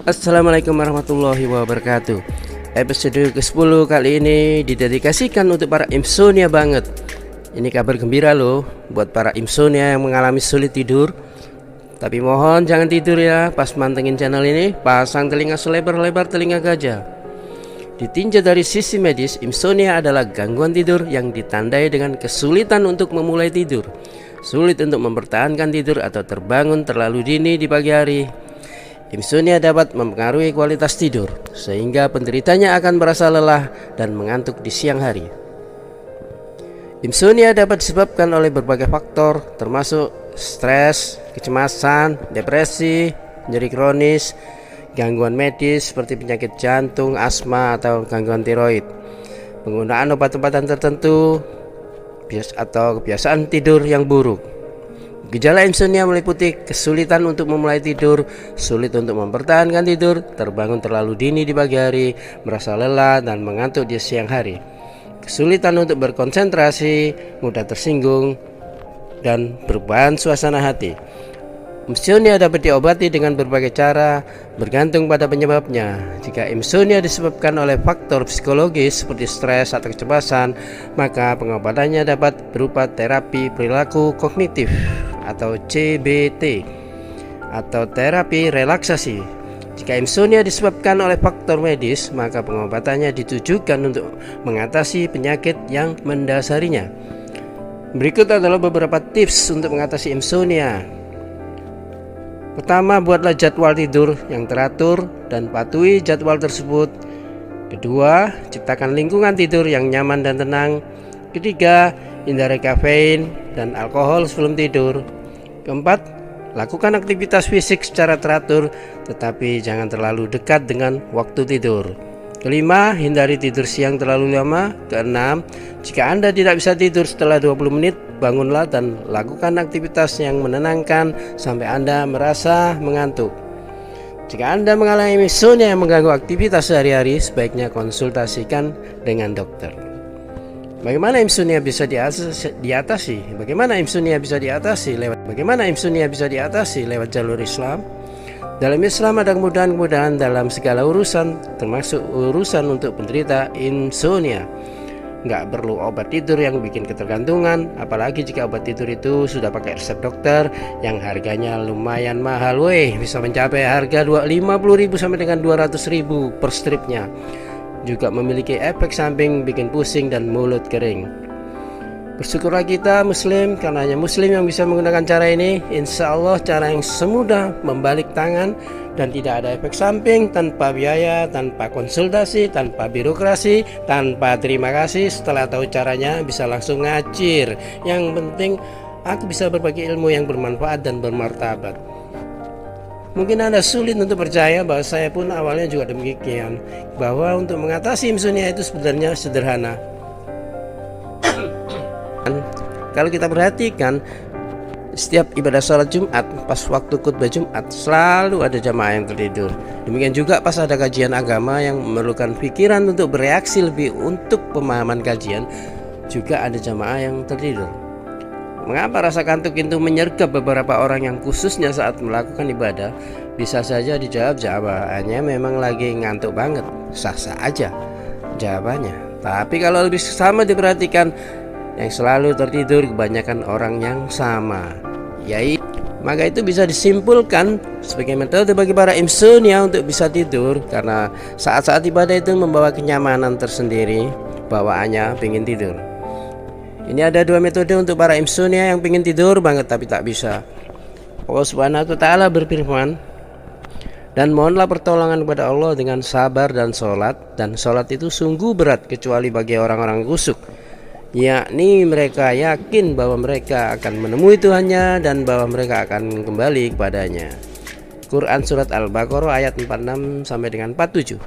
Assalamualaikum warahmatullahi wabarakatuh. Episode ke-10 kali ini didedikasikan untuk para insomnia banget. Ini kabar gembira loh buat para insomnia yang mengalami sulit tidur. Tapi mohon jangan tidur ya pas mantengin channel ini. Pasang telinga selebar-lebar telinga gajah. Ditinjau dari sisi medis, insomnia adalah gangguan tidur yang ditandai dengan kesulitan untuk memulai tidur, sulit untuk mempertahankan tidur atau terbangun terlalu dini di pagi hari. Insomnia dapat mempengaruhi kualitas tidur, sehingga penderitanya akan merasa lelah dan mengantuk di siang hari. Insomnia dapat disebabkan oleh berbagai faktor, termasuk stres, kecemasan, depresi, nyeri kronis, gangguan medis seperti penyakit jantung, asma, atau gangguan tiroid, penggunaan obat-obatan tertentu, atau kebiasaan tidur yang buruk. Gejala insomnia meliputi kesulitan untuk memulai tidur, sulit untuk mempertahankan tidur, terbangun terlalu dini di pagi hari, merasa lelah dan mengantuk di siang hari, kesulitan untuk berkonsentrasi, mudah tersinggung, dan perubahan suasana hati. Insomnia dapat diobati dengan berbagai cara, bergantung pada penyebabnya. Jika insomnia disebabkan oleh faktor psikologis seperti stres atau kecemasan, maka pengobatannya dapat berupa terapi perilaku kognitif atau CBT atau terapi relaksasi. Jika insomnia disebabkan oleh faktor medis, maka pengobatannya ditujukan untuk mengatasi penyakit yang mendasarinya. Berikut adalah beberapa tips untuk mengatasi insomnia. Pertama, buatlah jadwal tidur yang teratur dan patuhi jadwal tersebut. Kedua, ciptakan lingkungan tidur yang nyaman dan tenang. Ketiga, hindari kafein dan alkohol sebelum tidur. Keempat, lakukan aktivitas fisik secara teratur, tetapi jangan terlalu dekat dengan waktu tidur. Kelima, hindari tidur siang terlalu lama. Keenam, jika Anda tidak bisa tidur setelah 20 menit, bangunlah dan lakukan aktivitas yang menenangkan sampai Anda merasa mengantuk. Jika Anda mengalami insomnia yang mengganggu aktivitas sehari-hari, sebaiknya konsultasikan dengan dokter. Bagaimana insomnia bisa diatasi? Bagaimana insomnia bisa diatasi lewat jalur Islam? Dalam Islam ada kemudahan-kemudahan dalam segala urusan, termasuk urusan untuk penderita insomnia. Nggak perlu obat tidur yang bikin ketergantungan, apalagi jika obat tidur itu sudah pakai resep dokter yang harganya lumayan mahal. Bisa mencapai harga 50.000 sampai dengan 200.000 per stripnya. Juga memiliki efek samping bikin pusing dan mulut kering. Bersyukurlah kita muslim, karena hanya muslim yang bisa menggunakan cara ini. Insya Allah cara yang semudah membalik tangan dan tidak ada efek samping, tanpa biaya, tanpa konsultasi, tanpa birokrasi, tanpa terima kasih. Setelah tahu caranya bisa langsung ngacir. Yang penting aku bisa berbagi ilmu yang bermanfaat dan bermartabat. Mungkin Anda sulit untuk percaya bahwa saya pun awalnya juga demikian, bahwa untuk mengatasi insomnia itu sebenarnya sederhana. Kalau kita perhatikan, setiap ibadah sholat Jumat, pas waktu khutbah Jumat selalu ada jamaah yang tertidur. Demikian juga pas ada kajian agama yang memerlukan pikiran untuk bereaksi lebih untuk pemahaman kajian, juga ada jamaah yang tertidur. Mengapa rasa kantuk itu menyergap beberapa orang yang khususnya saat melakukan ibadah? Bisa saja dijawab jawabannya memang lagi ngantuk banget, sah-sah aja jawabannya. Tapi kalau lebih sama diperhatikan, yang selalu tertidur kebanyakan orang yang sama, maka itu bisa disimpulkan sebagai metode bagi para insomnia untuk bisa tidur, karena saat-saat ibadah itu membawa kenyamanan tersendiri, bawaannya pengen tidur. Ini ada dua metode untuk para insomnia yang pengen tidur banget tapi tak bisa. Allah Subhanahu wa Ta'ala berfirman, dan mohonlah pertolongan kepada Allah dengan sabar dan sholat, dan sholat itu sungguh berat kecuali bagi orang-orang khusyuk, yakni mereka yakin bahwa mereka akan menemui Tuhannya dan bahwa mereka akan kembali kepadanya. Quran Surat Al-Baqarah ayat 46 sampai dengan 47.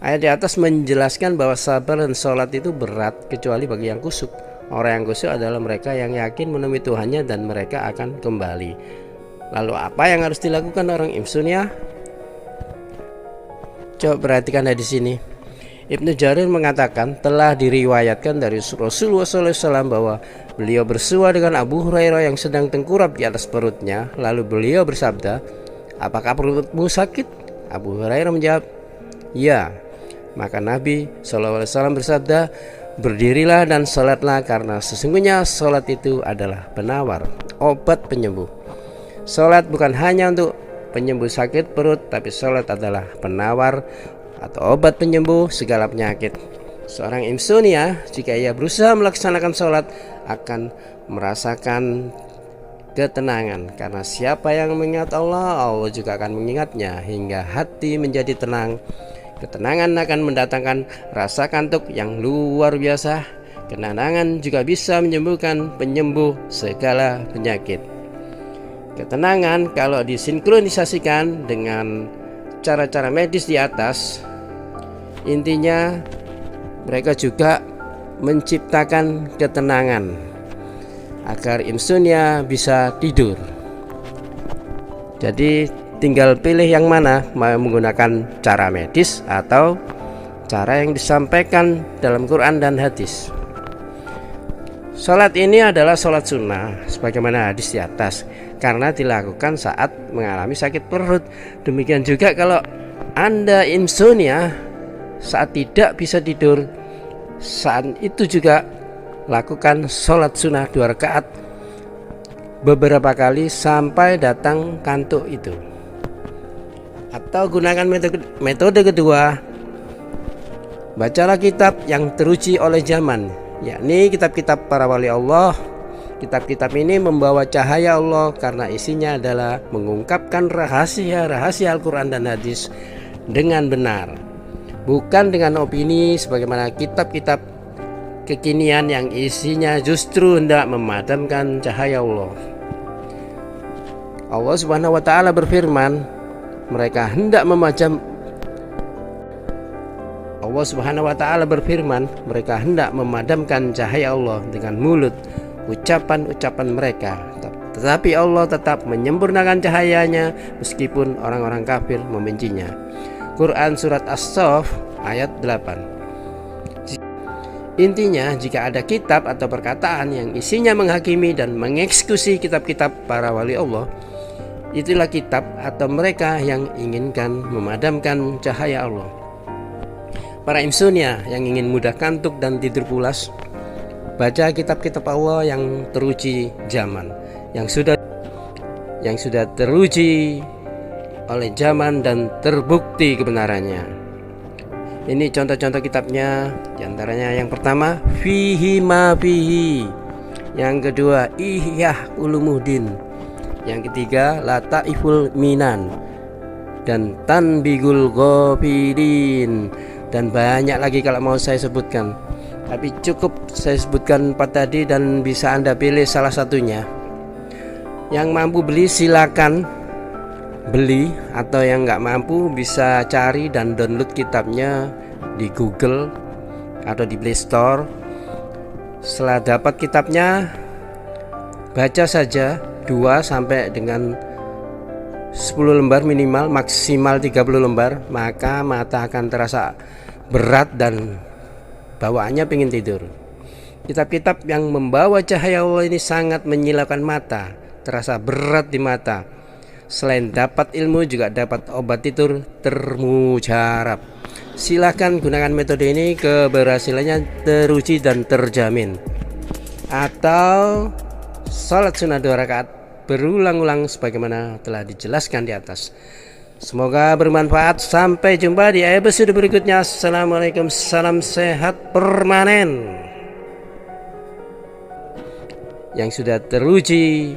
Ayat di atas menjelaskan bahwa sabar dan sholat itu berat kecuali bagi yang khusyuk. Orang yang khusyuk adalah mereka yang yakin menemui Tuhannya dan mereka akan kembali. Lalu apa yang harus dilakukan orang insomnia? Coba perhatikan di sini. Ibnu Jarir mengatakan telah diriwayatkan dari Rasulullah SAW bahwa beliau bersua dengan Abu Hurairah yang sedang tengkurap di atas perutnya. Lalu beliau bersabda, "Apakah perutmu sakit?" Abu Hurairah menjawab, ya. Maka Nabi SAW bersabda, berdirilah dan sholatlah, karena sesungguhnya sholat itu adalah penawar, obat penyembuh. Sholat bukan hanya untuk penyembuh sakit perut, tapi sholat adalah penawar atau obat penyembuh segala penyakit. Seorang insomnia, jika ia berusaha melaksanakan sholat, akan merasakan ketenangan, karena siapa yang mengingat Allah, Allah juga akan mengingatnya, hingga hati menjadi tenang. Ketenangan akan mendatangkan rasa kantuk yang luar biasa. Ketenangan juga bisa menyembuhkan penyembuh segala penyakit. Ketenangan kalau disinkronisasikan dengan cara-cara medis di atas, intinya mereka juga menciptakan ketenangan agar insomnia bisa tidur. Jadi tinggal pilih yang mana, mau menggunakan cara medis atau cara yang disampaikan dalam Quran dan hadis. Salat ini adalah salat sunnah sebagaimana hadis di atas, karena dilakukan saat mengalami sakit perut. Demikian juga kalau Anda insomnia saat tidak bisa tidur, saat itu juga lakukan salat sunnah 2 rakaat beberapa kali sampai datang kantuk itu. Atau gunakan metode kedua, bacalah kitab yang teruji oleh zaman, yakni kitab-kitab para wali Allah. Kitab-kitab ini membawa cahaya Allah karena isinya adalah mengungkapkan rahasia-rahasia Al-Quran dan hadis dengan benar, bukan dengan opini sebagaimana kitab-kitab kekinian yang isinya justru hendak memadamkan cahaya Allah. Allah Subhanahu wa taala berfirman, mereka hendak memadamkan cahaya Allah dengan mulut, ucapan-ucapan mereka, tetapi Allah tetap menyempurnakan cahayanya meskipun orang-orang kafir membencinya. Quran Surat As-Saff ayat 8. Intinya, jika ada kitab atau perkataan yang isinya menghakimi dan mengeksekusi kitab-kitab para wali Allah, itulah kitab atau mereka yang inginkan memadamkan cahaya Allah. Para insomnia yang ingin mudah kantuk dan tidur pulas, baca kitab-kitab Allah yang teruji zaman, yang sudah teruji oleh zaman dan terbukti kebenarannya. Ini contoh-contoh kitabnya, diantaranya yang pertama Fihi Ma Fihi, yang kedua Ihyah Ulumuddin, yang ketiga Lataiful Minan dan Tanbigul Ghafilin, dan banyak lagi kalau mau saya sebutkan, tapi cukup saya sebutkan 4 tadi dan bisa Anda pilih salah satunya. Yang mampu beli silakan beli, atau yang nggak mampu bisa cari dan download kitabnya di Google atau di Play Store. Setelah dapat kitabnya, baca saja 2 sampai dengan 10 lembar minimal, maksimal 30 lembar, maka mata akan terasa berat dan bawaannya pengen tidur. Kitab-kitab yang membawa cahaya Allah ini sangat menyilaukan mata, terasa berat di mata. Selain dapat ilmu, juga dapat obat tidur termujarab. Silahkan gunakan metode ini, keberhasilannya teruji dan terjamin. Atau salat sunnah 2 rakaat berulang-ulang sebagaimana telah dijelaskan di atas. Semoga bermanfaat. Sampai jumpa di episode berikutnya. Assalamualaikum, salam sehat permanen yang sudah teruji